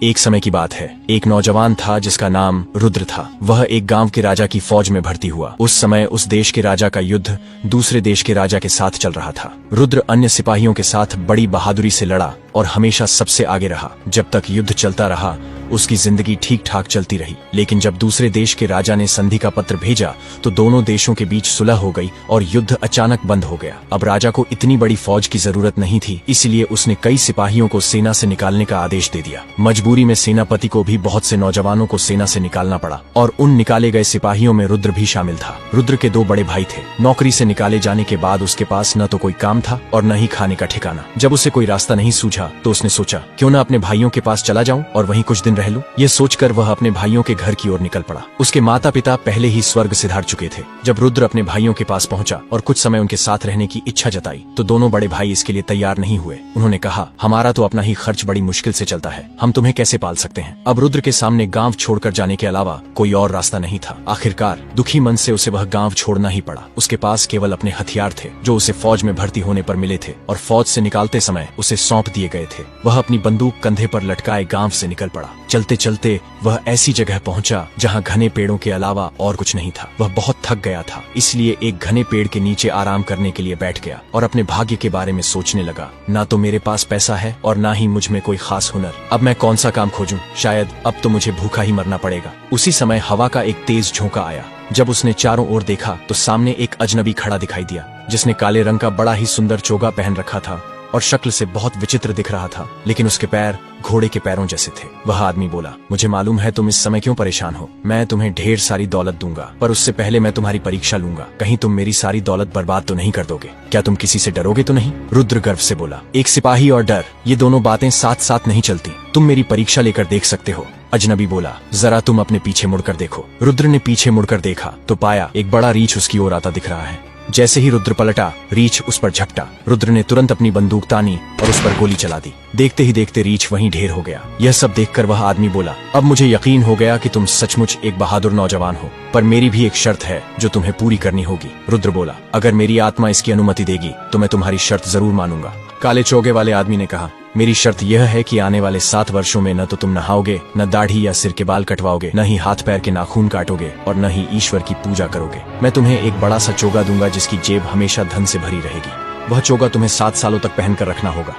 एक समय की बात है। एक नौजवान था जिसका नाम रुद्र था। वह एक गांव के राजा की फौज में भर्ती हुआ। उस समय उस देश के राजा का युद्ध दूसरे देश के राजा के साथ चल रहा था। रुद्र अन्य सिपाहियों के साथ बड़ी बहादुरी से लड़ा और हमेशा सबसे आगे रहा। जब तक युद्ध चलता रहा उसकी जिंदगी ठीक ठाक चलती रही। लेकिन जब दूसरे देश के राजा ने संधि का पत्र भेजा तो दोनों देशों के बीच सुलह हो गई और युद्ध अचानक बंद हो गया। अब राजा को इतनी बड़ी फौज की जरूरत नहीं थी, इसलिए उसने कई सिपाहियों को सेना से निकालने का आदेश दे दिया। मजबूरी में सेनापति को भी बहुत से नौजवानों को सेना से निकालना पड़ा और उन निकाले गए सिपाहियों में रुद्र भी शामिल था। रुद्र के दो बड़े भाई थे। नौकरी से निकाले जाने के बाद उसके पास न तो कोई काम था और न ही खाने का ठिकाना। जब उसे कोई रास्ता नहीं सूझा तो उसने सोचा क्यों न अपने भाइयों के पास चला जाऊं और वहीं कुछ दिन रह लूं। यह सोचकर वह अपने भाइयों के घर की ओर निकल पड़ा। उसके माता पिता पहले ही स्वर्ग सिधार चुके थे। जब रुद्र अपने भाइयों के पास पहुंचा और कुछ समय उनके साथ रहने की इच्छा जताई तो दोनों बड़े भाई इसके लिए तैयार नहीं हुए। उन्होंने कहा, हमारा तो अपना ही खर्च बड़ी मुश्किल से चलता है, हम तुम्हें कैसे पाल सकते हैं। अब रुद्र के सामने गांव छोड़कर जाने के अलावा कोई और रास्ता नहीं था। आखिरकार दुखी मन से उसे वह गांव छोड़ना ही पड़ा। उसके पास केवल अपने हथियार थे जो उसे फौज में भर्ती होने पर मिले थे और फौज से निकालते समय उसे सौंप दिए गए थे। वह अपनी बंदूक कंधे पर लटकाए गांव से निकल पड़ा। चलते चलते वह ऐसी जगह पहुंचा जहां घने पेड़ों के अलावा और कुछ नहीं था। वह बहुत थक गया था, इसलिए एक घने पेड़ के नीचे आराम करने के लिए बैठ गया और अपने भाग्य के बारे में सोचने लगा। ना तो मेरे पास पैसा है और ना ही मुझ में कोई खास हुनर। अब मैं कौन सा काम खोजूं? शायद अब तो मुझे भूखा ही मरना पड़ेगा। उसी समय हवा का एक तेज झोंका आया। जब उसने चारों ओर देखा तो सामने एक अजनबी खड़ा दिखाई दिया जिसने काले रंग का बड़ा ही सुंदर चोगा पहन रखा था और शक्ल से बहुत विचित्र दिख रहा था, लेकिन उसके पैर घोड़े के पैरों जैसे थे। वह आदमी बोला, मुझे मालूम है तुम इस समय क्यों परेशान हो। मैं तुम्हें ढेर सारी दौलत दूंगा, पर उससे पहले मैं तुम्हारी परीक्षा लूंगा। कहीं तुम मेरी सारी दौलत बर्बाद तो नहीं कर दोगे? क्या तुम किसी से डरोगे तो नहीं? रुद्र गर्व से बोला, एक सिपाही और डर, ये दोनों बातें साथ साथ नहीं चलती। तुम मेरी परीक्षा लेकर देख सकते हो। अजनबी बोला, जरा तुम अपने पीछे मुड़कर देखो। रुद्र ने पीछे मुड़कर देखा तो पाया एक बड़ा रीछ उसकी ओर आता दिख रहा है। जैसे ही रुद्र पलटा, रीछ उस पर झपटा। रुद्र ने तुरंत अपनी बंदूक तानी और उस पर गोली चला दी। देखते ही देखते रीछ वहीं ढेर हो गया। यह सब देखकर वह आदमी बोला, अब मुझे यकीन हो गया कि तुम सचमुच एक बहादुर नौजवान हो, पर मेरी भी एक शर्त है जो तुम्हें पूरी करनी होगी। रुद्र बोला, अगर मेरी आत्मा इसकी अनुमति देगी तो मैं तुम्हारी शर्त जरूर मानूंगा। काले चोगे वाले आदमी ने कहा, मेरी शर्त यह है कि आने वाले 7 वर्षों में न तो तुम नहाओगे, न दाढ़ी या सिर के बाल कटवाओगे, न ही हाथ पैर के नाखून काटोगे और न ही ईश्वर की पूजा करोगे। मैं तुम्हें एक बड़ा सा चोगा दूंगा जिसकी जेब हमेशा धन से भरी रहेगी। वह चोगा तुम्हें 7 सालों तक पहनकर रखना होगा।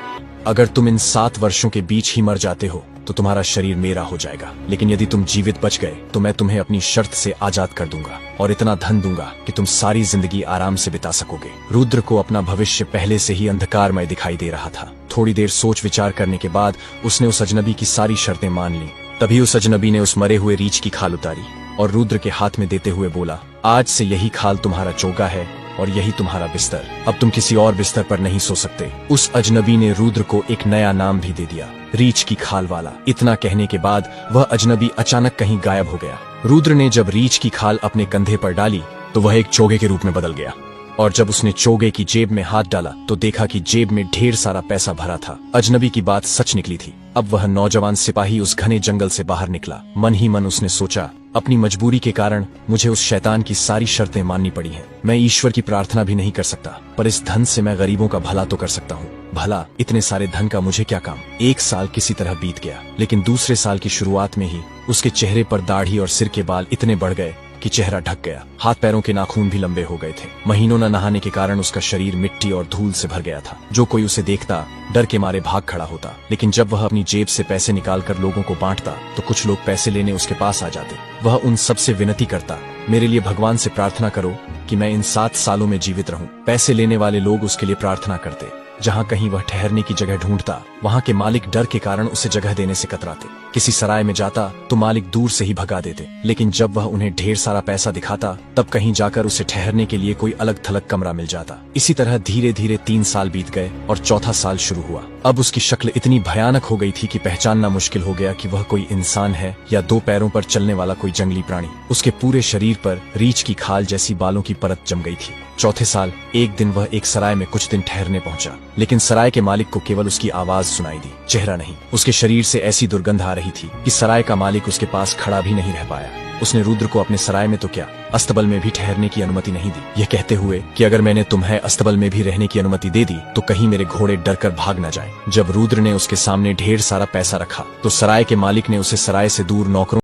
अगर तुम इन 7 वर्षों के बीच ही मर जाते हो तो तुम्हारा शरीर मेरा हो जाएगा, लेकिन यदि तुम जीवित बच गए तो मैं तुम्हें अपनी शर्त से आजाद कर दूंगा और इतना धन दूंगा कि तुम सारी जिंदगी आराम से बिता सकोगे। रुद्र को अपना भविष्य पहले से ही अंधकारमय दिखाई दे रहा था। थोड़ी देर सोच विचार करने के बाद उसने उस अजनबी की सारी शर्तें मान ली। तभी उस अजनबी ने उस मरे हुए रीछ की खाल उतारी और रुद्र के हाथ में देते हुए बोला, आज से यही खाल तुम्हारा चोगा है और यही तुम्हारा बिस्तर। अब तुम किसी और बिस्तर पर नहीं सो सकते। उस अजनबी ने रुद्र को एक नया नाम भी दे दिया, रीछ की खाल वाला। इतना कहने के बाद वह अजनबी अचानक कहीं गायब हो गया। रुद्र ने जब रीछ की खाल अपने कंधे पर डाली तो वह एक चोगे के रूप में बदल गया और जब उसने चोगे की जेब में हाथ डाला तो देखा कि जेब में ढेर सारा पैसा भरा था। अजनबी की बात सच निकली थी। अब वह नौजवान सिपाही उस घने जंगल से बाहर निकला। मन ही मन उसने सोचा, अपनी मजबूरी के कारण मुझे उस शैतान की सारी शर्तें माननी पड़ी हैं। मैं ईश्वर की प्रार्थना भी नहीं कर सकता, पर इस धन से मैं गरीबों का भला तो कर सकता हूँ। भला इतने सारे धन का मुझे क्या काम। 1 साल किसी तरह बीत गया, लेकिन दूसरे साल की शुरुआत में ही उसके चेहरे पर दाढ़ी और सिर के बाल इतने बढ़ गए कि चेहरा ढक गया। हाथ पैरों के नाखून भी लंबे हो गए थे। महीनों न नहाने के कारण उसका शरीर मिट्टी और धूल से भर गया था। जो कोई उसे देखता डर के मारे भाग खड़ा होता, लेकिन जब वह अपनी जेब से पैसे निकालकर लोगों को बांटता तो कुछ लोग पैसे लेने उसके पास आ जाते। वह उन सब से विनती करता, मेरे लिए भगवान से प्रार्थना करो कि मैं इन 7 सालों में जीवित रहूं। पैसे लेने वाले लोग उसके लिए प्रार्थना करते। जहाँ कहीं वह ठहरने की जगह ढूंढता वहाँ के मालिक डर के कारण उसे जगह देने से कतराते। किसी सराय में जाता तो मालिक दूर से ही भगा देते, लेकिन जब वह उन्हें ढेर सारा पैसा दिखाता तब कहीं जाकर उसे ठहरने के लिए कोई अलग थलग कमरा मिल जाता। इसी तरह धीरे धीरे 3 साल बीत गए और चौथा साल शुरू हुआ। अब उसकी शक्ल इतनी भयानक हो गई थी कि पहचानना मुश्किल हो गया कि वह कोई इंसान है या 2 पैरों पर चलने वाला कोई जंगली प्राणी। उसके पूरे शरीर पर रीछ की खाल जैसी बालों की परत जम गई थी। चौथे साल एक दिन वह एक सराय में कुछ दिन ठहरने पहुंचा, लेकिन सराय के मालिक को केवल उसकी आवाज सुनाई दी, चेहरा नहीं। उसके शरीर से ऐसी दुर्गंध आ रही थी कि सराय का मालिक उसके पास खड़ा भी नहीं रह पाया। उसने रुद्र को अपने सराय में तो क्या, अस्तबल में भी ठहरने की अनुमति नहीं दी, यह कहते हुए कि अगर मैंने तुम्हें अस्तबल में भी रहने की अनुमति दे दी तो कहीं मेरे घोड़े डरकर भाग न जाएं। जब रुद्र ने उसके सामने ढेर सारा पैसा रखा तो सराय के मालिक ने उसे सराय से दूर नौकरों